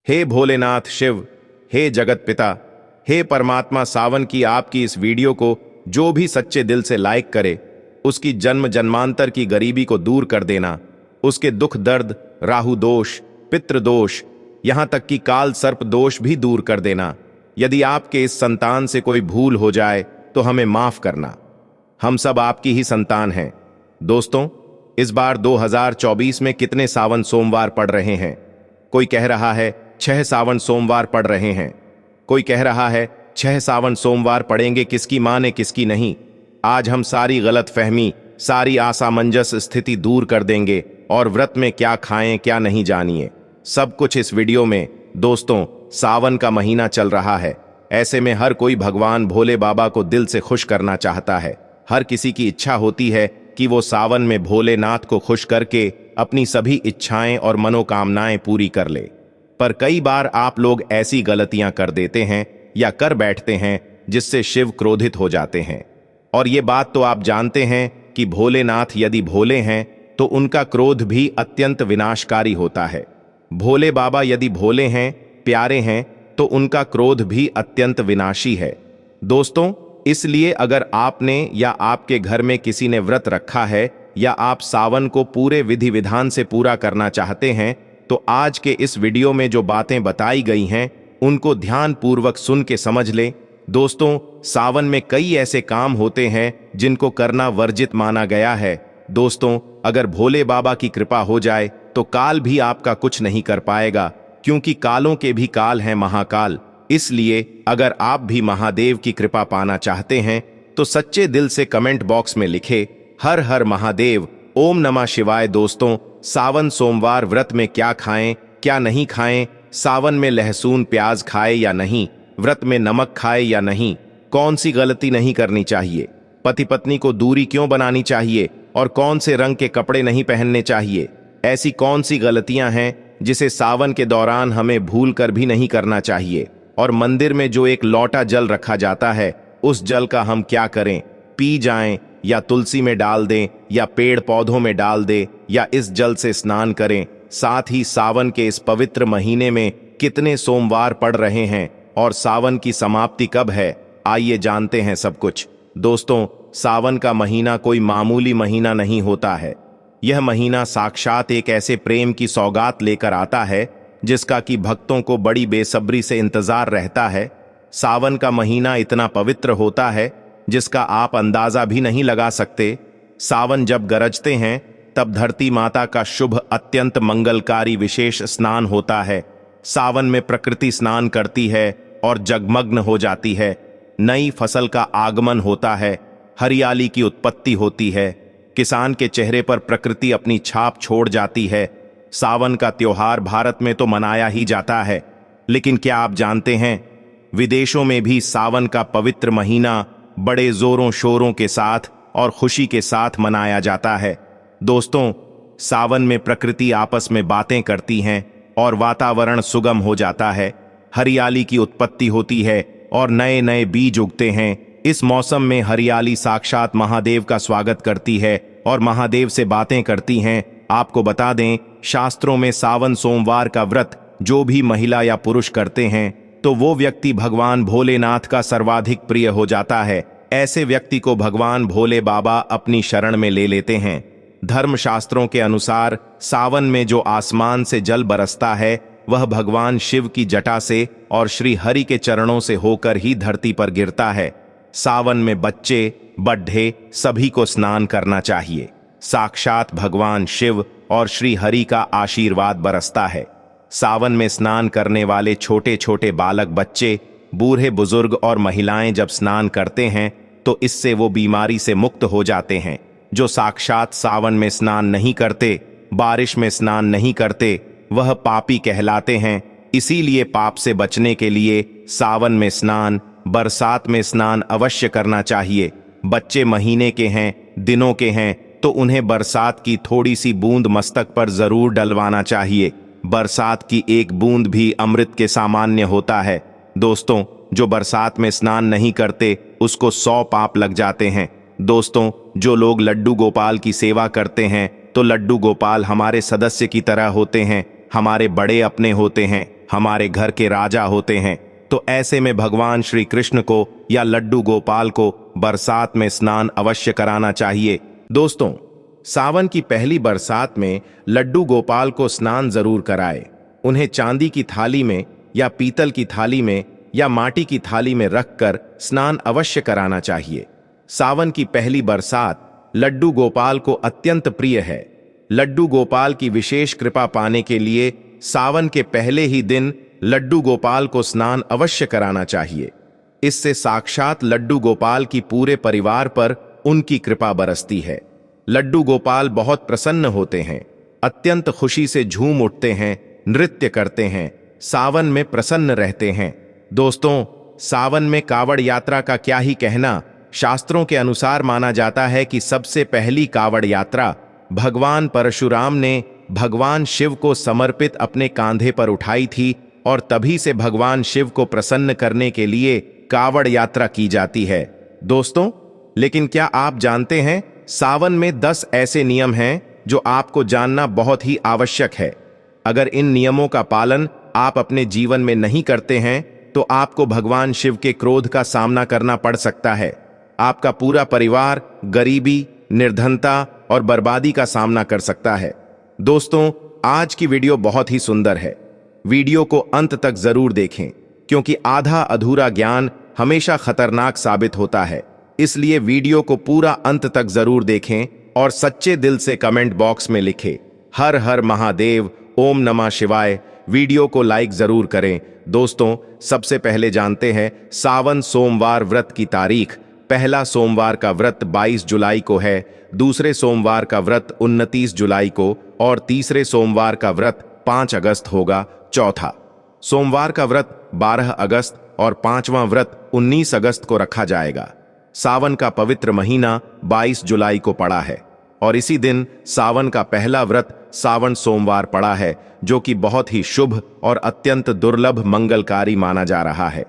हे भोलेनाथ शिव, हे जगत पिता, हे परमात्मा, सावन की आपकी इस वीडियो को जो भी सच्चे दिल से लाइक करे, उसकी जन्म जन्मांतर की गरीबी को दूर कर देना, उसके दुख दर्द, राहु दोष, पितृ दोष, यहां तक कि काल सर्प दोष भी दूर कर देना। यदि आपके इस संतान से कोई भूल हो जाए तो हमें माफ करना। हम सब आपकी ही संतान हैं। दोस्तों, इस बार 2024 में कितने सावन सोमवार पड़ रहे हैं? कोई कह रहा है 6 सावन सोमवार पड़ रहे हैं, कोई कह रहा है 6 सावन सोमवार पड़ेंगे, किसकी माने किसकी नहीं। आज हम सारी गलतफहमी, सारी असामंजस स्थिति दूर कर देंगे और व्रत में क्या खाएं क्या नहीं जानिए, सब कुछ इस वीडियो में। दोस्तों, सावन का महीना चल रहा है, ऐसे में हर कोई भगवान भोले बाबा को दिल से खुश करना चाहता है। हर किसी की इच्छा होती है कि वो सावन में भोलेनाथ को खुश करके अपनी सभी इच्छाएं और मनोकामनाएं पूरी कर ले। पर कई बार आप लोग ऐसी गलतियां कर देते हैं या कर बैठते हैं जिससे शिव क्रोधित हो जाते हैं। और ये बात तो आप जानते हैं कि भोलेनाथ यदि भोले हैं तो उनका क्रोध भी अत्यंत विनाशकारी होता है। भोले बाबा यदि भोले हैं, प्यारे हैं, तो उनका क्रोध भी अत्यंत विनाशी है। दोस्तों, इसलिए अगर आपने या आपके घर में किसी ने व्रत रखा है या आप सावन को पूरे विधि विधान से पूरा करना चाहते हैं, तो आज के इस वीडियो में जो बातें बताई गई हैं उनको ध्यान पूर्वक सुन के समझ लें। दोस्तों, सावन में कई ऐसे काम होते हैं जिनको करना वर्जित माना गया है। दोस्तों, अगर भोले बाबा की कृपा हो जाए तो काल भी आपका कुछ नहीं कर पाएगा, क्योंकि कालों के भी काल हैं महाकाल। इसलिए अगर आप भी महादेव की कृपा पाना चाहते हैं तो सच्चे दिल से कमेंट बॉक्स में लिखे हर हर महादेव, ओम नमः शिवाय। दोस्तों, सावन सोमवार व्रत में क्या खाएं क्या नहीं खाएं, सावन में लहसुन प्याज खाए या नहीं, व्रत में नमक खाए या नहीं, कौन सी गलती नहीं करनी चाहिए, पति पत्नी को दूरी क्यों बनानी चाहिए और कौन से रंग के कपड़े नहीं पहनने चाहिए, ऐसी कौन सी गलतियां हैं जिसे सावन के दौरान हमें भूल कर भी नहीं करना चाहिए। और मंदिर में जो एक लोटा जल रखा जाता है, उस जल का हम क्या करें, पी जाएं या तुलसी में डाल दें या पेड़ पौधों में डाल दें या इस जल से स्नान करें। साथ ही सावन के इस पवित्र महीने में कितने सोमवार पड़ रहे हैं और सावन की समाप्ति कब है, आइए जानते हैं सब कुछ। दोस्तों, सावन का महीना कोई मामूली महीना नहीं होता है। यह महीना साक्षात एक ऐसे प्रेम की सौगात लेकर आता है जिसका कि भक्तों को बड़ी बेसब्री से इंतजार रहता है। सावन का महीना इतना पवित्र होता है जिसका आप अंदाजा भी नहीं लगा सकते। सावन जब गरजते हैं तब धरती माता का शुभ अत्यंत मंगलकारी विशेष स्नान होता है। सावन में प्रकृति स्नान करती है और जगमग्न हो जाती है। नई फसल का आगमन होता है, हरियाली की उत्पत्ति होती है, किसान के चेहरे पर प्रकृति अपनी छाप छोड़ जाती है। सावन का त्योहार भारत में तो मनाया ही जाता है, लेकिन क्या आप जानते हैं विदेशों में भी सावन का पवित्र महीना बड़े जोरों शोरों के साथ और खुशी के साथ मनाया जाता है। दोस्तों, सावन में प्रकृति आपस में बातें करती हैं और वातावरण सुगम हो जाता है, हरियाली की उत्पत्ति होती है और नए नए बीज उगते हैं। इस मौसम में हरियाली साक्षात महादेव का स्वागत करती है और महादेव से बातें करती हैं। आपको बता दें, शास्त्रों में सावन सोमवार का व्रत जो भी महिला या पुरुष करते हैं तो वो व्यक्ति भगवान भोलेनाथ का सर्वाधिक प्रिय हो जाता है। ऐसे व्यक्ति को भगवान भोले बाबा अपनी शरण में ले लेते हैं। धर्मशास्त्रों के अनुसार सावन में जो आसमान से जल बरसता है वह भगवान शिव की जटा से और श्री हरि के चरणों से होकर ही धरती पर गिरता है। सावन में बच्चे बड्ढे सभी को स्नान करना चाहिए। साक्षात भगवान शिव और श्री हरि का आशीर्वाद बरसता है। सावन में स्नान करने वाले छोटे छोटे बालक बच्चे, बूढ़े बुजुर्ग और महिलाएं जब स्नान करते हैं तो इससे वो बीमारी से मुक्त हो जाते हैं। जो साक्षात सावन में स्नान नहीं करते, बारिश में स्नान नहीं करते, वह पापी कहलाते हैं। इसीलिए पाप से बचने के लिए सावन में स्नान, बरसात में स्नान अवश्य करना चाहिए। बच्चे महीने के हैं, दिनों के हैं, तो उन्हें बरसात की थोड़ी सी बूंद मस्तक पर जरूर डलवाना चाहिए। बरसात की एक बूंद भी अमृत के सामान्य होता है। दोस्तों, जो बरसात में स्नान नहीं करते उसको 100 पाप लग जाते हैं। दोस्तों, जो लोग लड्डू गोपाल की सेवा करते हैं तो लड्डू गोपाल हमारे सदस्य की तरह होते हैं, हमारे बड़े अपने होते हैं, हमारे घर के राजा होते हैं, तो ऐसे में भगवान श्री कृष्ण को या लड्डू गोपाल को बरसात में स्नान अवश्य कराना चाहिए। दोस्तों, सावन की पहली बरसात में लड्डू गोपाल को स्नान जरूर कराएं। उन्हें चांदी की थाली में या पीतल की थाली में या माटी की थाली में रखकर स्नान अवश्य कराना चाहिए। सावन की पहली बरसात लड्डू गोपाल को अत्यंत प्रिय है। लड्डू गोपाल की विशेष कृपा पाने के लिए सावन के पहले ही दिन लड्डू गोपाल को स्नान अवश्य कराना चाहिए। इससे साक्षात लड्डू गोपाल की पूरे परिवार पर उनकी कृपा बरसती है। लड्डू गोपाल बहुत प्रसन्न होते हैं, अत्यंत खुशी से झूम उठते हैं, नृत्य करते हैं, सावन में प्रसन्न रहते हैं। दोस्तों, सावन में कावड़ यात्रा का क्या ही कहना। शास्त्रों के अनुसार माना जाता है कि सबसे पहली कावड़ यात्रा भगवान परशुराम ने भगवान शिव को समर्पित अपने कांधे पर उठाई थी और तभी से भगवान शिव को प्रसन्न करने के लिए कावड़ यात्रा की जाती है। दोस्तों, लेकिन क्या आप जानते हैं, सावन में 10 ऐसे नियम हैं जो आपको जानना बहुत ही आवश्यक है। अगर इन नियमों का पालन आप अपने जीवन में नहीं करते हैं तो आपको भगवान शिव के क्रोध का सामना करना पड़ सकता है। आपका पूरा परिवार गरीबी, निर्धनता और बर्बादी का सामना कर सकता है। दोस्तों, आज की वीडियो बहुत ही सुंदर है। वीडियो को अंत तक जरूर देखें, क्योंकि आधा अधूरा ज्ञान हमेशा खतरनाक साबित होता है। इसलिए वीडियो को पूरा अंत तक जरूर देखें और सच्चे दिल से कमेंट बॉक्स में लिखें हर हर महादेव, ओम नमः शिवाय। वीडियो को लाइक जरूर करें। दोस्तों, सबसे पहले जानते हैं सावन सोमवार व्रत की तारीख। पहला सोमवार का व्रत 22 जुलाई को है, दूसरे सोमवार का व्रत 29 जुलाई को और तीसरे सोमवार का व्रत 5 अगस्त होगा। चौथा सोमवार का व्रत 12 अगस्त और पांचवां व्रत 19 अगस्त को रखा जाएगा। सावन का पवित्र महीना 22 जुलाई को पड़ा है और इसी दिन सावन का पहला व्रत सावन सोमवार पड़ा है, जो कि बहुत ही शुभ और अत्यंत दुर्लभ मंगलकारी माना जा रहा है।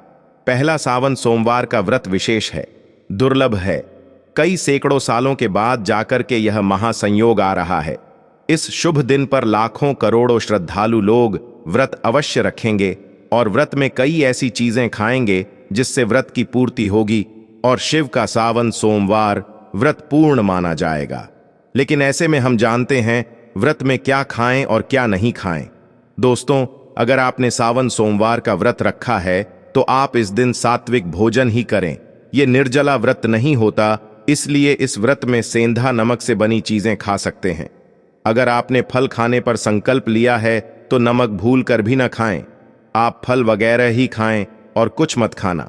पहला सावन सोमवार का व्रत विशेष है, दुर्लभ है। कई सैकड़ों सालों के बाद जाकर के यह महासंयोग आ रहा है। इस शुभ दिन पर लाखों करोड़ों श्रद्धालु लोग व्रत अवश्य रखेंगे और व्रत में कई ऐसी चीजें खाएंगे जिससे व्रत की पूर्ति होगी और शिव का सावन सोमवार व्रत पूर्ण माना जाएगा। लेकिन ऐसे में हम जानते हैं व्रत में क्या खाएं और क्या नहीं खाएं। दोस्तों, अगर आपने सावन सोमवार का व्रत रखा है तो आप इस दिन सात्विक भोजन ही करें। ये निर्जला व्रत नहीं होता, इसलिए इस व्रत में सेंधा नमक से बनी चीजें खा सकते हैं। अगर आपने फल खाने पर संकल्प लिया है तो नमक भूल कर भी न खाएं। आप फल वगैरह ही खाएं और कुछ मत खाना।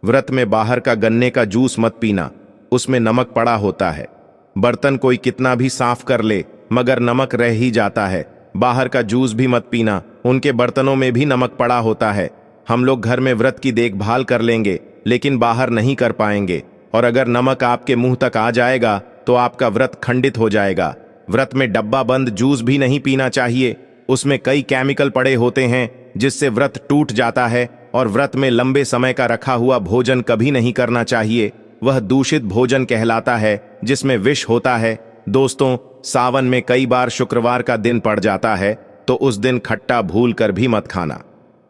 व्रत में बाहर का गन्ने का जूस मत पीना, उसमें नमक पड़ा होता है। बर्तन कोई कितना भी साफ कर ले मगर नमक रह ही जाता है। बाहर का जूस भी मत पीना, उनके बर्तनों में भी नमक पड़ा होता है। हम लोग घर में व्रत की देखभाल कर लेंगे लेकिन बाहर नहीं कर पाएंगे, और अगर नमक आपके मुंह तक आ जाएगा तो आपका व्रत खंडित हो जाएगा। व्रत में डब्बा बंद जूस भी नहीं पीना चाहिए, उसमें कई केमिकल पड़े होते हैं जिससे व्रत टूट जाता है। और व्रत में लंबे समय का रखा हुआ भोजन कभी नहीं करना चाहिए, वह दूषित भोजन कहलाता है जिसमें विष होता है। दोस्तों, सावन में कई बार शुक्रवार का दिन पड़ जाता है तो उस दिन खट्टा भूल कर भी मत खाना,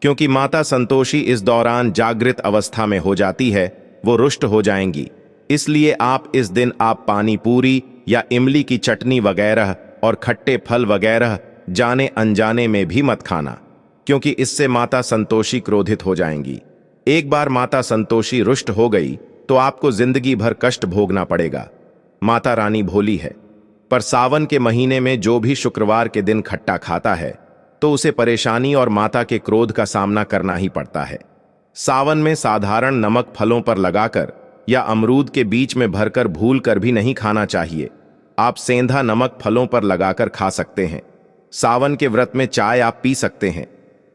क्योंकि माता संतोषी इस दौरान जागृत अवस्था में हो जाती है, वो रुष्ट हो जाएंगी। इसलिए आप इस दिन पानी पूरी या इमली की चटनी वगैरह और खट्टे फल वगैरह जाने अनजाने में भी मत खाना, क्योंकि इससे माता संतोषी क्रोधित हो जाएंगी। एक बार माता संतोषी रुष्ट हो गई तो आपको जिंदगी भर कष्ट भोगना पड़ेगा। माता रानी भोली है, पर सावन के महीने में जो भी शुक्रवार के दिन खट्टा खाता है तो उसे परेशानी और माता के क्रोध का सामना करना ही पड़ता है। सावन में साधारण नमक फलों पर लगाकर या अमरूद के बीच में भरकर भूल कर भी नहीं खाना चाहिए। आप सेंधा नमक फलों पर लगाकर खा सकते हैं। सावन के व्रत में चाय आप पी सकते हैं,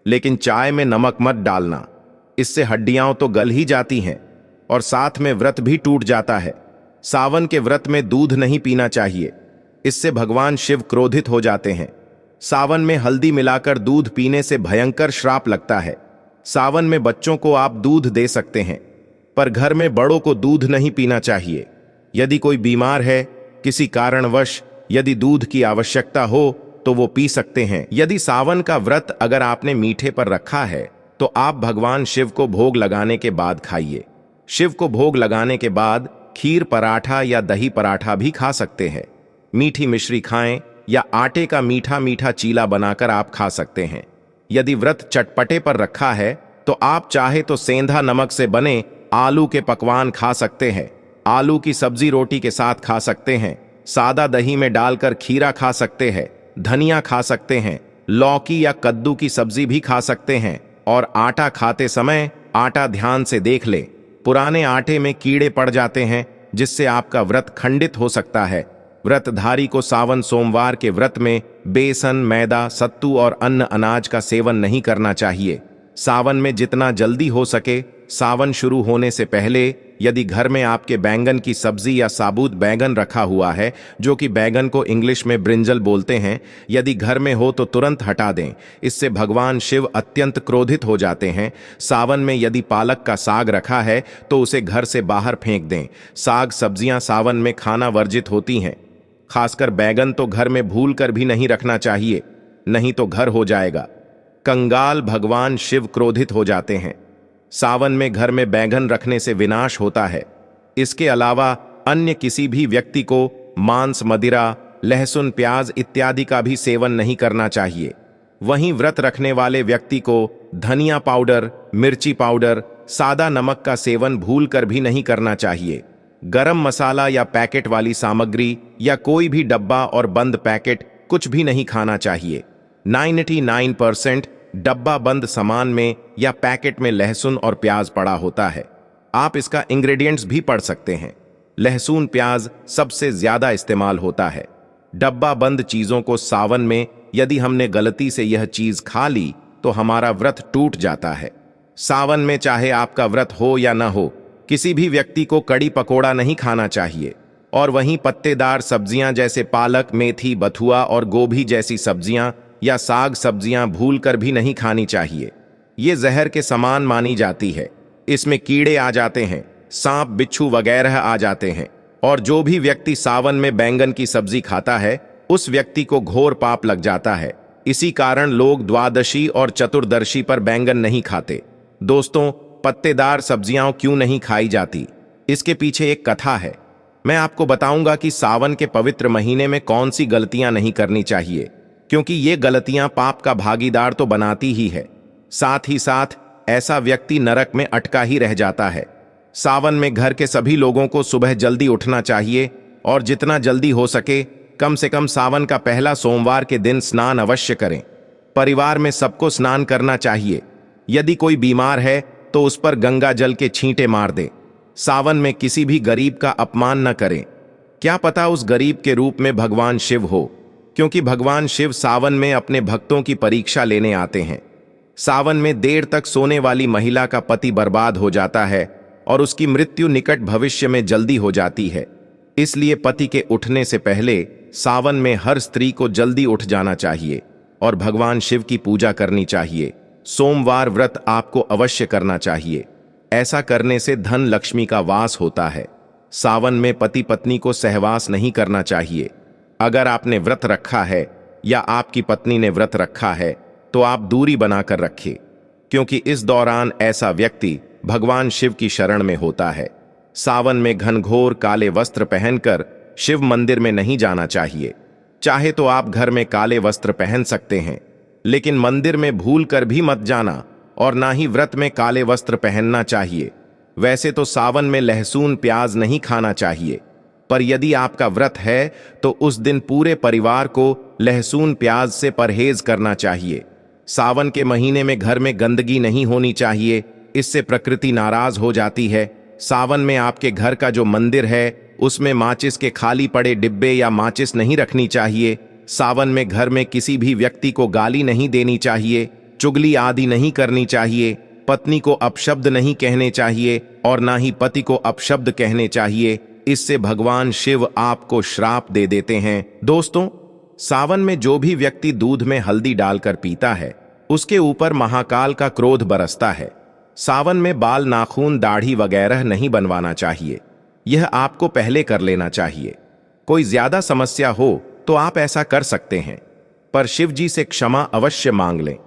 लेकिन चाय में नमक मत डालना, इससे हड्डियां तो गल ही जाती हैं और साथ में व्रत भी टूट जाता है। सावन के व्रत में दूध नहीं पीना चाहिए, इससे भगवान शिव क्रोधित हो जाते हैं। सावन में हल्दी मिलाकर दूध पीने से भयंकर श्राप लगता है। सावन में बच्चों को आप दूध दे सकते हैं, पर घर में बड़ों को दूध नहीं पीना चाहिए। यदि कोई बीमार है, किसी कारणवश यदि दूध की आवश्यकता हो तो वो पी सकते हैं। यदि सावन का व्रत अगर आपने मीठे पर रखा है तो आप भगवान शिव को भोग लगाने के बाद खाइए। शिव को भोग लगाने के बाद खीर पराठा या दही पराठा भी खा सकते हैं। मीठी मिश्री खाएं या आटे का मीठा मीठा चीला बनाकर आप खा सकते हैं। यदि व्रत चटपटे पर रखा है तो आप चाहे तो सेंधा नमक से बने आलू के पकवान खा सकते हैं। आलू की सब्जी रोटी के साथ खा सकते हैं। सादा दही में डालकर खीरा खा सकते हैं। धनिया खा सकते हैं। लौकी या कद्दू की सब्जी भी खा सकते हैं। और आटा खाते समय आटा ध्यान से देख ले, पुराने आटे में कीड़े पड़ जाते हैं जिससे आपका व्रत खंडित हो सकता है। व्रतधारी को सावन सोमवार के व्रत में बेसन, मैदा, सत्तू और अन्न अनाज का सेवन नहीं करना चाहिए। सावन में जितना जल्दी हो सके, सावन शुरू होने से पहले यदि घर में आपके बैंगन की सब्जी या साबुत बैंगन रखा हुआ है, जो कि बैंगन को इंग्लिश में ब्रिंजल बोलते हैं, यदि घर में हो तो तुरंत हटा दें। इससे भगवान शिव अत्यंत क्रोधित हो जाते हैं। सावन में यदि पालक का साग रखा है तो उसे घर से बाहर फेंक दें। साग सब्जियां सावन में खाना वर्जित होती हैं। खासकर बैंगन तो घर में भूल कर भी नहीं रखना चाहिए, नहीं तो घर हो जाएगा कंगाल। भगवान शिव क्रोधित हो जाते हैं। सावन में घर में बैंगन रखने से विनाश होता है। इसके अलावा अन्य किसी भी व्यक्ति को मांस, मदिरा, लहसुन, प्याज इत्यादि का भी सेवन नहीं करना चाहिए। वहीं व्रत रखने वाले व्यक्ति को धनिया पाउडर, मिर्ची पाउडर, सादा नमक का सेवन भूल कर भी नहीं करना चाहिए। गरम मसाला या पैकेट वाली सामग्री या कोई भी डब्बा और बंद पैकेट कुछ भी नहीं खाना चाहिए। 99% डब्बा बंद सामान में या पैकेट में लहसुन और प्याज पड़ा होता है। आप इसका इंग्रेडिएंट्स भी पढ़ सकते हैं। लहसुन, प्याज सबसे ज्यादा इस्तेमाल होता है। डब्बा बंद चीजों को सावन में यदि हमने गलती से यह चीज खा ली तो हमारा व्रत टूट जाता है। सावन में चाहे आपका व्रत हो या न हो, किसी भी व्यक्ति को कड़ी पकोड़ा नहीं खाना चाहिए। और वहीं पत्तेदार सब्जियां जैसे पालक, मेथी, बथुआ और गोभी जैसी सब्जियां या साग सब्जियां भूल कर भी नहीं खानी चाहिए। ये जहर के समान मानी जाती है। इसमें कीड़े आ जाते हैं, सांप, बिच्छू वगैरह आ जाते हैं। और जो भी व्यक्ति सावन में बैंगन की सब्जी खाता है उस व्यक्ति को घोर पाप लग जाता है। इसी कारण लोग द्वादशी और चतुर्दशी पर बैंगन नहीं खाते। दोस्तों, पत्तेदार सब्जियां क्यों नहीं खाई जाती, इसके पीछे एक कथा है। मैं आपको बताऊंगा कि सावन के पवित्र महीने में कौन सी गलतियां नहीं करनी चाहिए, क्योंकि ये गलतियां पाप का भागीदार तो बनाती ही है, साथ ही साथ ऐसा व्यक्ति नरक में अटका ही रह जाता है। सावन में घर के सभी लोगों को सुबह जल्दी उठना चाहिए और जितना जल्दी हो सके कम से कम सावन का पहला सोमवार के दिन स्नान अवश्य करें। परिवार में सबको स्नान करना चाहिए। यदि कोई बीमार है तो उस पर गंगा जल के छींटे मार दे। सावन में किसी भी गरीब का अपमान न करें। क्या पता उस गरीब के रूप में भगवान शिव हो, क्योंकि भगवान शिव सावन में अपने भक्तों की परीक्षा लेने आते हैं। सावन में देर तक सोने वाली महिला का पति बर्बाद हो जाता है और उसकी मृत्यु निकट भविष्य में जल्दी हो जाती है। इसलिए पति के उठने से पहले सावन में हर स्त्री को जल्दी उठ जाना चाहिए और भगवान शिव की पूजा करनी चाहिए। सोमवार व्रत आपको अवश्य करना चाहिए। ऐसा करने से धन लक्ष्मी का वास होता है। सावन में पति पत्नी को सहवास नहीं करना चाहिए। अगर आपने व्रत रखा है या आपकी पत्नी ने व्रत रखा है तो आप दूरी बनाकर रखें, क्योंकि इस दौरान ऐसा व्यक्ति भगवान शिव की शरण में होता है। सावन में घनघोर काले वस्त्र पहनकर शिव मंदिर में नहीं जाना चाहिए। चाहे तो आप घर में काले वस्त्र पहन सकते हैं, लेकिन मंदिर में भूल कर भी मत जाना और ना ही व्रत में काले वस्त्र पहनना चाहिए। वैसे तो सावन में लहसुन, प्याज नहीं खाना चाहिए, पर यदि आपका व्रत है तो उस दिन पूरे परिवार को लहसुन, प्याज से परहेज करना चाहिए। सावन के महीने में घर में गंदगी नहीं होनी चाहिए, इससे प्रकृति नाराज हो जाती है। सावन में आपके घर का जो मंदिर है उसमें माचिस के खाली पड़े डिब्बे या माचिस नहीं रखनी चाहिए। सावन में घर में किसी भी व्यक्ति को गाली नहीं देनी चाहिए, चुगली आदि नहीं करनी चाहिए, पत्नी को अपशब्द नहीं कहने चाहिए और ना ही पति को अपशब्द कहने चाहिए। इससे भगवान शिव आपको श्राप दे देते हैं। दोस्तों, सावन में जो भी व्यक्ति दूध में हल्दी डालकर पीता है उसके ऊपर महाकाल का क्रोध बरसता है। सावन में बाल, नाखून, दाढ़ी वगैरह नहीं बनवाना चाहिए। यह आपको पहले कर लेना चाहिए। कोई ज्यादा समस्या हो तो आप ऐसा कर सकते हैं। पर शिव जी से क्षमा अवश्य मांग लें।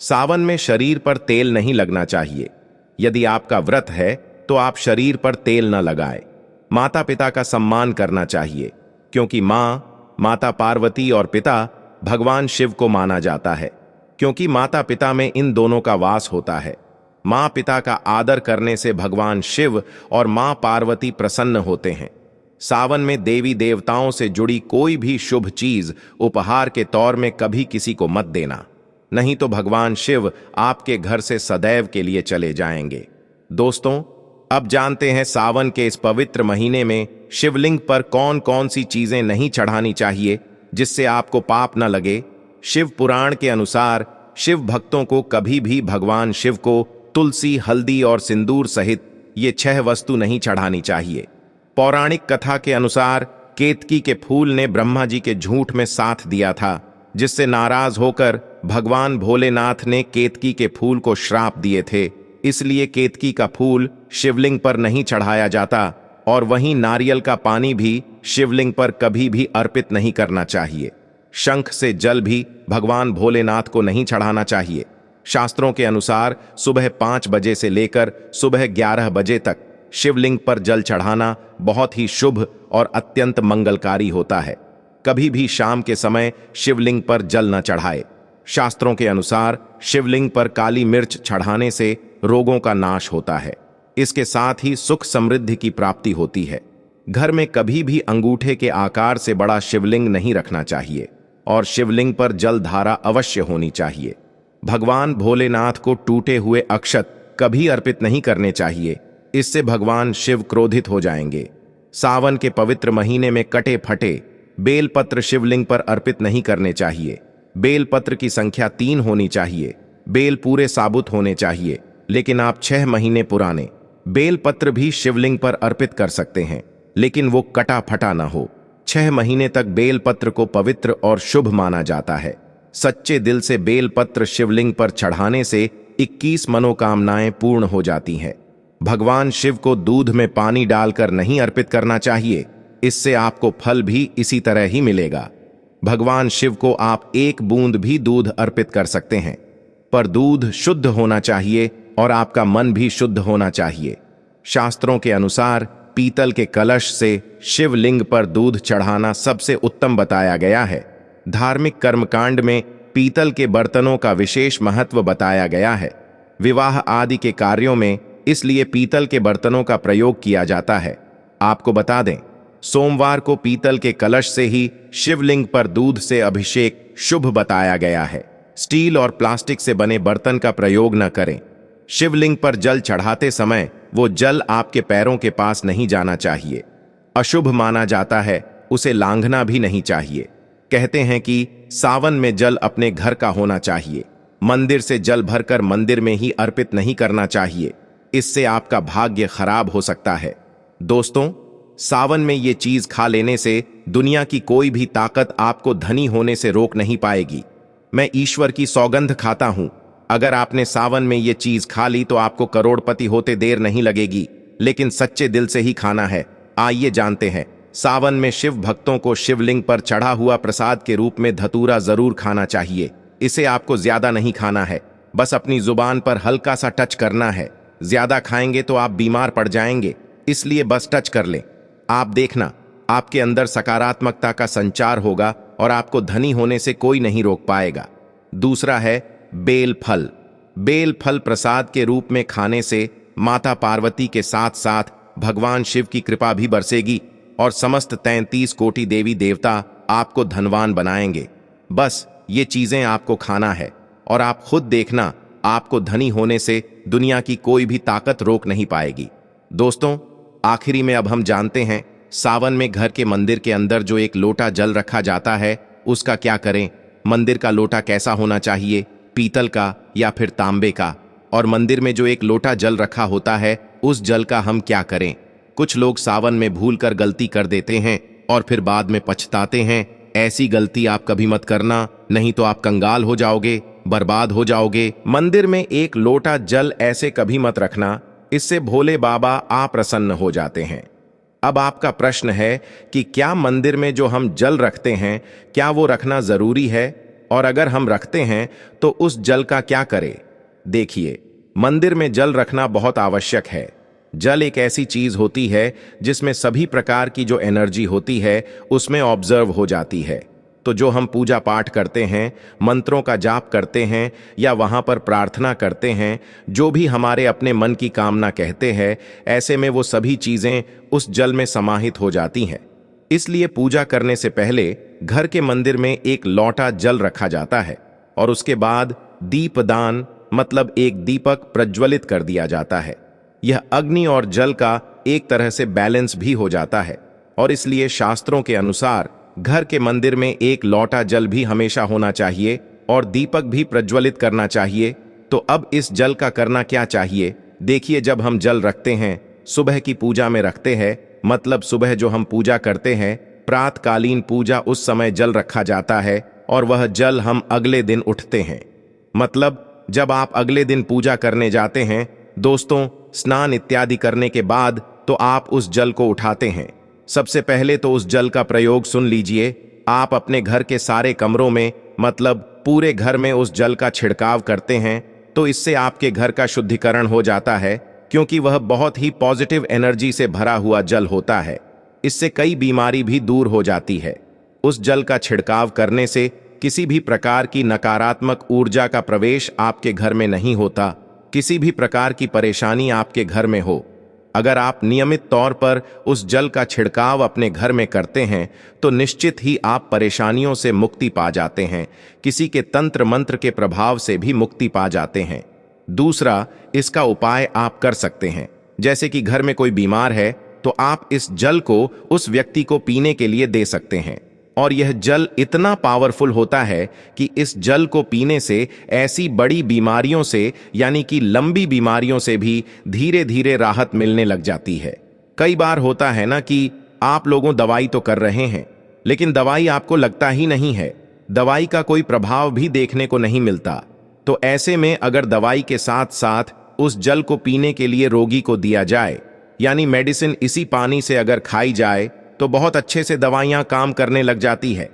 सावन में शरीर पर तेल नहीं लगना चाहिए। यदि आपका व्रत है तो आप शरीर पर तेल न लगाएं। माता पिता का सम्मान करना चाहिए, क्योंकि माता पार्वती और पिता भगवान शिव को माना जाता है, क्योंकि माता पिता में इन दोनों का वास होता है। माँ पिता का आदर करने से भगवान शिव और माँ पार्वती प्रसन्न होते हैं। सावन में देवी देवताओं से जुड़ी कोई भी शुभ चीज उपहार के तौर में कभी किसी को मत देना, नहीं तो भगवान शिव आपके घर से सदैव के लिए चले जाएंगे। दोस्तों, अब जानते हैं सावन के इस पवित्र महीने में शिवलिंग पर कौन कौन सी चीजें नहीं चढ़ानी चाहिए जिससे आपको पाप न लगे। शिव पुराण के अनुसार शिव भक्तों को कभी भी भगवान शिव को तुलसी, हल्दी और सिंदूर सहित ये 6 वस्तु नहीं चढ़ानी चाहिए। पौराणिक कथा के अनुसार केतकी के फूल ने ब्रह्मा जी के झूठ में साथ दिया था, जिससे नाराज होकर भगवान भोलेनाथ ने केतकी के फूल को श्राप दिए थे। इसलिए केतकी का फूल शिवलिंग पर नहीं चढ़ाया जाता और वहीं नारियल का पानी भी शिवलिंग पर कभी भी अर्पित नहीं करना चाहिए। शंख से जल भी भगवान भोलेनाथ को नहीं चढ़ाना चाहिए। शास्त्रों के अनुसार सुबह 5 बजे से लेकर सुबह 11 बजे तक शिवलिंग पर जल चढ़ाना बहुत ही शुभ और अत्यंत मंगलकारी होता है। कभी भी शाम के समय शिवलिंग पर जल न चढ़ाए। शास्त्रों के अनुसार शिवलिंग पर काली मिर्च चढ़ाने से रोगों का नाश होता है। इसके साथ ही सुख समृद्धि की प्राप्ति होती है। घर में कभी भी अंगूठे के आकार से बड़ा शिवलिंग नहीं रखना चाहिए और शिवलिंग पर जल धारा अवश्य होनी चाहिए। भगवान भोलेनाथ को टूटे हुए अक्षत कभी अर्पित नहीं करने चाहिए, इससे भगवान शिव क्रोधित हो जाएंगे। सावन के पवित्र महीने में कटे फटे बेलपत्र शिवलिंग पर अर्पित नहीं करने चाहिए। बेलपत्र की संख्या 3 होनी चाहिए। बेल पूरे साबुत होने चाहिए, लेकिन आप 6 महीने पुराने बेलपत्र भी शिवलिंग पर अर्पित कर सकते हैं, लेकिन वो कटा फटा ना हो। 6 महीने तक बेलपत्र को पवित्र और शुभ माना जाता है। सच्चे दिल से बेलपत्र शिवलिंग पर चढ़ाने से 21 मनोकामनाएं पूर्ण हो जाती हैं। भगवान शिव को दूध में पानी डालकर नहीं अर्पित करना चाहिए, इससे आपको फल भी इसी तरह ही मिलेगा। भगवान शिव को आप 1 बूंद भी दूध अर्पित कर सकते हैं, पर दूध शुद्ध होना चाहिए और आपका मन भी शुद्ध होना चाहिए। शास्त्रों के अनुसार पीतल के कलश से शिवलिंग पर दूध चढ़ाना सबसे उत्तम बताया गया है। धार्मिक कर्मकांड में पीतल के बर्तनों का विशेष महत्व बताया गया है। विवाह आदि के कार्यों में इसलिए पीतल के बर्तनों का प्रयोग किया जाता है। आपको बता दें, सोमवार को पीतल के कलश से ही शिवलिंग पर दूध से अभिषेक शुभ बताया गया है। स्टील और प्लास्टिक से बने बर्तन का प्रयोग न करें। शिवलिंग पर जल चढ़ाते समय वो जल आपके पैरों के पास नहीं जाना चाहिए। अशुभ माना जाता है, उसे लांघना भी नहीं चाहिए। कहते हैं कि सावन में जल अपने घर का होना चाहिए। मंदिर से जल भरकर मंदिर में ही अर्पित नहीं करना चाहिए, इससे आपका भाग्य खराब हो सकता है। दोस्तों, सावन में ये चीज खा लेने से दुनिया की कोई भी ताकत आपको धनी होने से रोक नहीं पाएगी। मैं ईश्वर की सौगंध खाता हूं, अगर आपने सावन में ये चीज खा ली तो आपको करोड़पति होते देर नहीं लगेगी, लेकिन सच्चे दिल से ही खाना है। आइए जानते हैं, सावन में शिव भक्तों को शिवलिंग पर चढ़ा हुआ प्रसाद के रूप में धतूरा जरूर खाना चाहिए। इसे आपको ज्यादा नहीं खाना है, बस अपनी जुबान पर हल्का सा टच करना है। ज्यादा खाएंगे तो आप बीमार पड़ जाएंगे, इसलिए बस टच कर लें। आप देखना, आपके अंदर सकारात्मकता का संचार होगा और आपको धनी होने से कोई नहीं रोक पाएगा। दूसरा है बेल फल। बेल फल प्रसाद के रूप में खाने से माता पार्वती के साथ साथ भगवान शिव की कृपा भी बरसेगी और समस्त 33 कोटि देवी देवता आपको धनवान बनाएंगे। बस ये चीजें आपको खाना है और आप खुद देखना, आपको धनी होने से दुनिया की कोई भी ताकत रोक नहीं पाएगी। दोस्तों, आखिरी में अब हम जानते हैं, सावन में घर के मंदिर के अंदर जो एक लोटा जल रखा जाता है उसका क्या करें। मंदिर का लोटा कैसा होना चाहिए, पीतल का या फिर तांबे का? और मंदिर में जो एक लोटा जल रखा होता है उस जल का हम क्या करें? कुछ लोग सावन में भूलकर गलती कर देते हैं और फिर बाद में पछताते हैं। ऐसी गलती आप कभी मत करना, नहीं तो आप कंगाल हो जाओगे, बर्बाद हो जाओगे। मंदिर में एक लोटा जल ऐसे कभी मत रखना, इससे भोले बाबा अप्रसन्न हो जाते हैं। अब आपका प्रश्न है कि क्या मंदिर में जो हम जल रखते हैं क्या वो रखना जरूरी है? और अगर हम रखते हैं तो उस जल का क्या करें? देखिए, मंदिर में जल रखना बहुत आवश्यक है। जल एक ऐसी चीज होती है जिसमें सभी प्रकार की जो एनर्जी होती है उसमें ऑब्जर्व हो जाती है। तो जो हम पूजा पाठ करते हैं, मंत्रों का जाप करते हैं या वहां पर प्रार्थना करते हैं, जो भी हमारे अपने मन की कामना कहते हैं, ऐसे में वो सभी चीजें उस जल में समाहित हो जाती हैं। इसलिए पूजा करने से पहले घर के मंदिर में एक लौटा जल रखा जाता है और उसके बाद दीपदान मतलब एक दीपक प्रज्वलित कर दिया जाता है। यह अग्नि और जल का एक तरह से बैलेंस भी हो जाता है और इसलिए शास्त्रों के अनुसार घर के मंदिर में एक लौटा जल भी हमेशा होना चाहिए और दीपक भी प्रज्वलित करना चाहिए। तो अब इस जल का करना क्या चाहिए? देखिए, जब हम जल रखते हैं, सुबह की पूजा में रखते हैं, मतलब सुबह जो हम पूजा करते हैं, प्रातकालीन पूजा, उस समय जल रखा जाता है और वह जल हम अगले दिन उठते हैं। मतलब जब आप अगले दिन पूजा करने जाते हैं दोस्तों, स्नान इत्यादि करने के बाद तो आप उस जल को उठाते हैं। सबसे पहले तो उस जल का प्रयोग सुन लीजिए। आप अपने घर के सारे कमरों में, मतलब पूरे घर में उस जल का छिड़काव करते हैं तो इससे आपके घर का शुद्धिकरण हो जाता है, क्योंकि वह बहुत ही पॉजिटिव एनर्जी से भरा हुआ जल होता है। इससे कई बीमारी भी दूर हो जाती है। उस जल का छिड़काव करने से किसी भी प्रकार की नकारात्मक ऊर्जा का प्रवेश आपके घर में नहीं होता। किसी भी प्रकार की परेशानी आपके घर में हो, अगर आप नियमित तौर पर उस जल का छिड़काव अपने घर में करते हैं तो निश्चित ही आप परेशानियों से मुक्ति पा जाते हैं, किसी के तंत्र मंत्र के प्रभाव से भी मुक्ति पा जाते हैं। दूसरा, इसका उपाय आप कर सकते हैं। जैसे कि घर में कोई बीमार है तो आप इस जल को उस व्यक्ति को पीने के लिए दे सकते हैं और यह जल इतना पावरफुल होता है कि इस जल को पीने से ऐसी बड़ी बीमारियों से, यानी कि लंबी बीमारियों से भी धीरे धीरे राहत मिलने लग जाती है। कई बार होता है ना कि आप लोगों दवाई तो कर रहे हैं लेकिन दवाई आपको लगता ही नहीं है, दवाई का कोई प्रभाव भी देखने को नहीं मिलता। तो ऐसे में अगर दवाई के साथ साथ उस जल को पीने के लिए रोगी को दिया जाए, यानी मेडिसिन इसी पानी से अगर खाई जाए तो बहुत अच्छे से दवाइयां काम करने लग जाती है।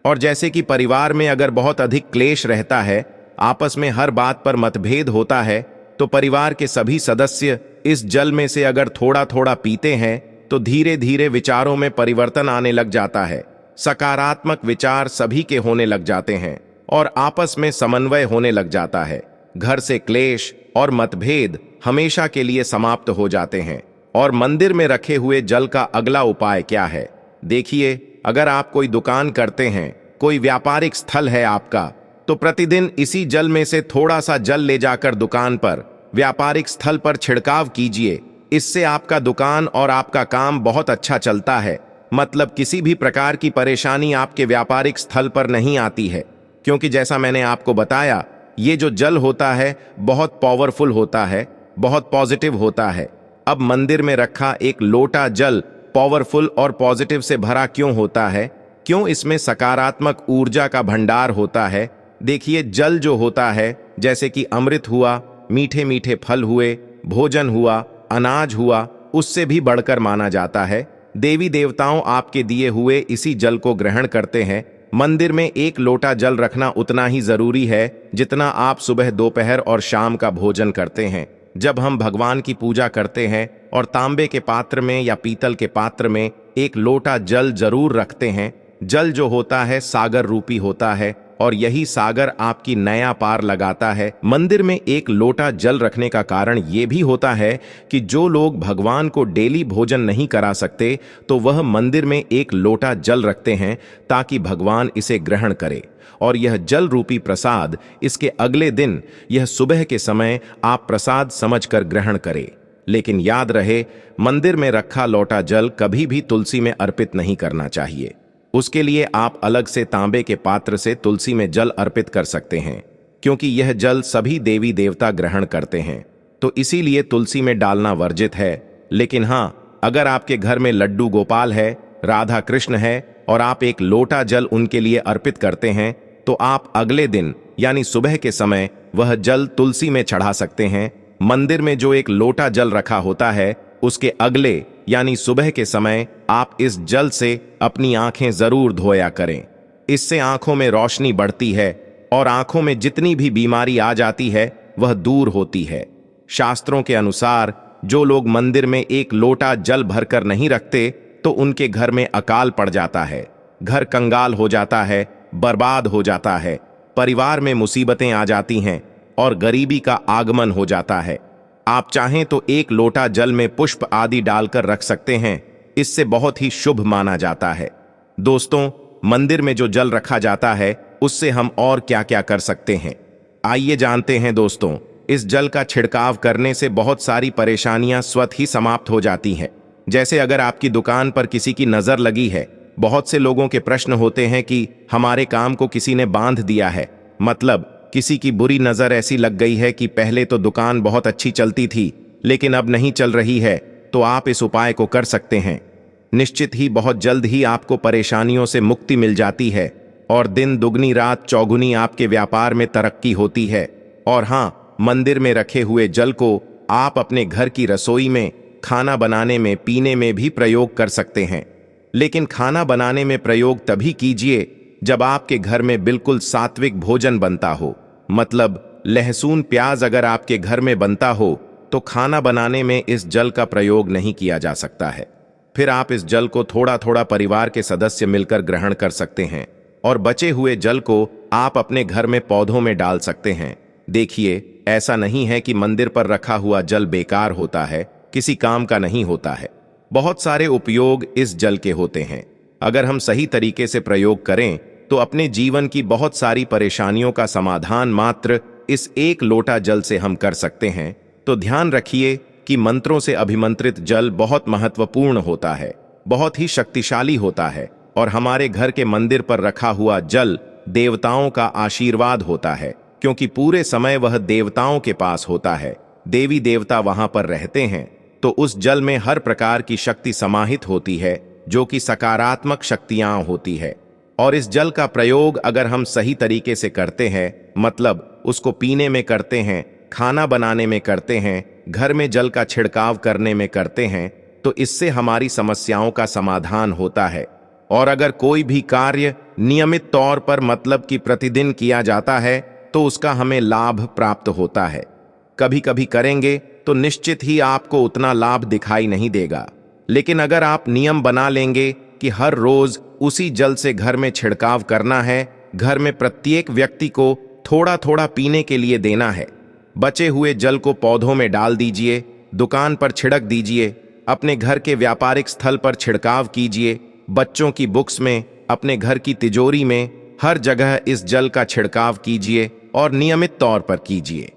और जैसे कि परिवार में अगर बहुत अधिक क्लेश रहता है, आपस में हर बात पर मतभेद होता है, तो परिवार के सभी सदस्य इस जल में से अगर थोड़ा थोड़ा पीते हैं तो धीरे धीरे विचारों में परिवर्तन आने लग जाता है। सकारात्मक विचार सभी के होने लग जाते हैं और आपस में समन्वय होने लग जाता है। घर से क्लेश और मतभेद हमेशा के लिए समाप्त हो जाते हैं। और मंदिर में रखे हुए जल का अगला उपाय क्या है? देखिए, अगर आप कोई दुकान करते हैं, कोई व्यापारिक स्थल है आपका, तो प्रतिदिन इसी जल में से थोड़ा सा जल ले जाकर दुकान पर, व्यापारिक स्थल पर छिड़काव कीजिए। इससे आपका दुकान और आपका काम बहुत अच्छा चलता है। मतलब किसी भी प्रकार की परेशानी आपके व्यापारिक स्थल पर नहीं आती है, क्योंकि जैसा मैंने आपको बताया, ये जो जल होता है बहुत पावरफुल होता है, बहुत पॉजिटिव होता है। अब मंदिर में रखा एक लोटा जल पावरफुल और पॉजिटिव से भरा क्यों होता है? क्यों इसमें सकारात्मक ऊर्जा का भंडार होता है? देखिए, जल जो होता है, जैसे कि अमृत हुआ, मीठे मीठे फल हुए, भोजन हुआ, अनाज हुआ, उससे भी बढ़कर माना जाता है। देवी देवताओं आपके दिए हुए इसी जल को ग्रहण करते हैं। मंदिर में एक लोटा जल रखना उतना ही जरूरी है जितना आप सुबह, दोपहर और शाम का भोजन करते हैं। जब हम भगवान की पूजा करते हैं और तांबे के पात्र में या पीतल के पात्र में एक लोटा जल जरूर रखते हैं। जल जो होता है सागर रूपी होता है और यही सागर आपकी नया पार लगाता है। मंदिर में एक लोटा जल रखने का कारण ये भी होता है कि जो लोग भगवान को डेली भोजन नहीं करा सकते तो वह मंदिर में एक लोटा जल रखते हैं ताकि भगवान इसे ग्रहण करे और यह जल रूपी प्रसाद इसके अगले दिन, यह सुबह के समय आप प्रसाद समझकर ग्रहण करें। लेकिन याद रहे, मंदिर में रखा लोटा जल कभी भी तुलसी में अर्पित नहीं करना चाहिए। उसके लिए आप अलग से तांबे के पात्र से तुलसी में जल अर्पित कर सकते हैं, क्योंकि यह जल सभी देवी देवता ग्रहण करते हैं, तो इसीलिए तुलसी में डालना वर्जित है। लेकिन हाँ, अगर आपके घर में लड्डू गोपाल है, राधा कृष्ण है और आप एक लोटा जल उनके लिए अर्पित करते हैं तो आप अगले दिन यानी सुबह के समय वह जल तुलसी में चढ़ा सकते हैं। मंदिर में जो एक लोटा जल रखा होता है उसके अगले यानी सुबह के समय आप इस जल से अपनी आंखें जरूर धोया करें। इससे आंखों में रोशनी बढ़ती है और आंखों में जितनी भी बीमारी आ जाती है वह दूर होती है। शास्त्रों के अनुसार जो लोग मंदिर में एक लोटा जल भरकर नहीं रखते तो उनके घर में अकाल पड़ जाता है, घर कंगाल हो जाता है, बर्बाद हो जाता है, परिवार में मुसीबतें आ जाती हैं और गरीबी का आगमन हो जाता है। आप चाहें तो एक लोटा जल में पुष्प आदि डालकर रख सकते हैं, इससे बहुत ही शुभ माना जाता है। दोस्तों, मंदिर में जो जल रखा जाता है उससे हम और क्या क्या कर सकते हैं, आइए जानते हैं। दोस्तों, इस जल का छिड़काव करने से बहुत सारी परेशानियां स्वतः ही समाप्त हो जाती हैं। जैसे अगर आपकी दुकान पर किसी की नजर लगी है, बहुत से लोगों के प्रश्न होते हैं कि हमारे काम को किसी ने बांध दिया है, मतलब किसी की बुरी नजर ऐसी लग गई है कि पहले तो दुकान बहुत अच्छी चलती थी लेकिन अब नहीं चल रही है, तो आप इस उपाय को कर सकते हैं। निश्चित ही बहुत जल्द ही आपको परेशानियों से मुक्ति मिल जाती है और दिन दुगनी रात चौगुनी आपके व्यापार में तरक्की होती है। और हाँ, मंदिर में रखे हुए जल को आप अपने घर की रसोई में खाना बनाने में, पीने में भी प्रयोग कर सकते हैं। लेकिन खाना बनाने में प्रयोग तभी कीजिए जब आपके घर में बिल्कुल सात्विक भोजन बनता हो, मतलब लहसुन प्याज अगर आपके घर में बनता हो तो खाना बनाने में इस जल का प्रयोग नहीं किया जा सकता है। फिर आप इस जल को थोड़ा थोड़ा परिवार के सदस्य मिलकर ग्रहण कर सकते हैं और बचे हुए जल को आप अपने घर में पौधों में डाल सकते हैं। देखिए, ऐसा नहीं है कि मंदिर पर रखा हुआ जल बेकार होता है, किसी काम का नहीं होता है। बहुत सारे उपयोग इस जल के होते हैं। अगर हम सही तरीके से प्रयोग करें तो अपने जीवन की बहुत सारी परेशानियों का समाधान मात्र इस एक लोटा जल से हम कर सकते हैं। तो ध्यान रखिए कि मंत्रों से अभिमंत्रित जल बहुत महत्वपूर्ण होता है, बहुत ही शक्तिशाली होता है और हमारे घर के मंदिर पर रखा हुआ जल देवताओं का आशीर्वाद होता है, क्योंकि पूरे समय वह देवताओं के पास होता है। देवी देवता वहां पर रहते हैं, तो उस जल में हर प्रकार की शक्ति समाहित होती है जो कि सकारात्मक शक्तियां होती है। और इस जल का प्रयोग अगर हम सही तरीके से करते हैं, मतलब उसको पीने में करते हैं, खाना बनाने में करते हैं, घर में जल का छिड़काव करने में करते हैं, तो इससे हमारी समस्याओं का समाधान होता है। और अगर कोई भी कार्य नियमित तौर पर, मतलब कि प्रतिदिन किया जाता है, तो उसका हमें लाभ प्राप्त होता है। कभी कभी करेंगे तो निश्चित ही आपको उतना लाभ दिखाई नहीं देगा, लेकिन अगर आप नियम बना लेंगे कि हर रोज उसी जल से घर में छिड़काव करना है, घर में प्रत्येक व्यक्ति को थोड़ा थोड़ा पीने के लिए देना है, बचे हुए जल को पौधों में डाल दीजिए, दुकान पर छिड़क दीजिए, अपने घर के व्यापारिक स्थल पर छिड़काव कीजिए, बच्चों की बुक्स में, अपने घर की तिजोरी में, हर जगह इस जल का छिड़काव कीजिए और नियमित तौर पर कीजिए।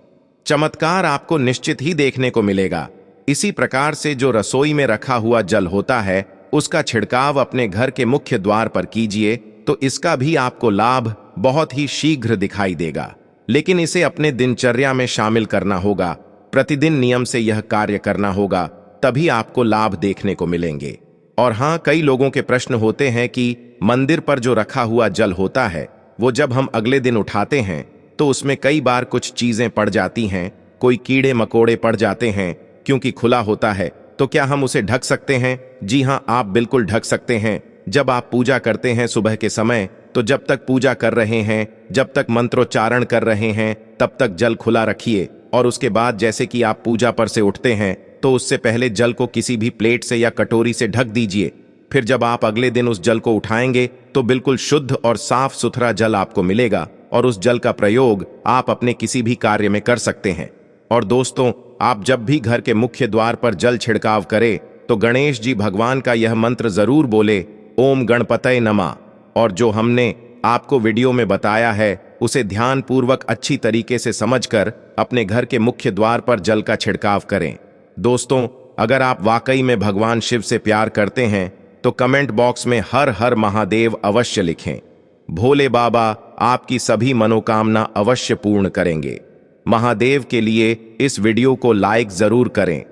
चमत्कार आपको निश्चित ही देखने को मिलेगा। इसी प्रकार से जो रसोई में रखा हुआ जल होता है उसका छिड़काव अपने घर के मुख्य द्वार पर कीजिए, तो इसका भी आपको लाभ बहुत ही शीघ्र दिखाई देगा। लेकिन इसे अपने दिनचर्या में शामिल करना होगा, प्रतिदिन नियम से यह कार्य करना होगा, तभी आपको लाभ देखने को मिलेंगे। और हाँ, कई लोगों के प्रश्न होते हैं कि मंदिर पर जो रखा हुआ जल होता है वो जब हम अगले दिन उठाते हैं तो उसमें कई बार कुछ चीजें पड़ जाती हैं, कोई कीड़े मकोड़े पड़ जाते हैं, क्योंकि खुला होता है। तो क्या हम उसे ढक सकते हैं? जी हाँ, आप बिल्कुल ढक सकते हैं। जब आप पूजा करते हैं सुबह के समय, तो जब तक पूजा कर रहे हैं, जब तक मंत्रोच्चारण कर रहे हैं, तब तक जल खुला रखिए। और उसके बाद जैसे कि आप पूजा पर से उठते हैं तो उससे पहले जल को किसी भी प्लेट से या कटोरी से ढक दीजिए। फिर जब आप अगले दिन उस जल को उठाएंगे तो बिल्कुल शुद्ध और साफ सुथरा जल आपको मिलेगा और उस जल का प्रयोग आप अपने किसी भी कार्य में कर सकते हैं। और दोस्तों, आप जब भी घर के मुख्य द्वार पर जल छिड़काव करें तो गणेश जी भगवान का यह मंत्र जरूर बोले, ओम गणपतये नमः। और जो हमने आपको वीडियो में बताया है उसे ध्यानपूर्वक अच्छी तरीके से समझकर अपने घर के मुख्य द्वार पर जल का छिड़काव करें। दोस्तों, अगर आप वाकई में भगवान शिव से प्यार करते हैं तो कमेंट बॉक्स में हर हर महादेव अवश्य लिखें। भोले बाबा आपकी सभी मनोकामना अवश्य पूर्ण करेंगे। महादेव के लिए इस वीडियो को लाइक जरूर करें।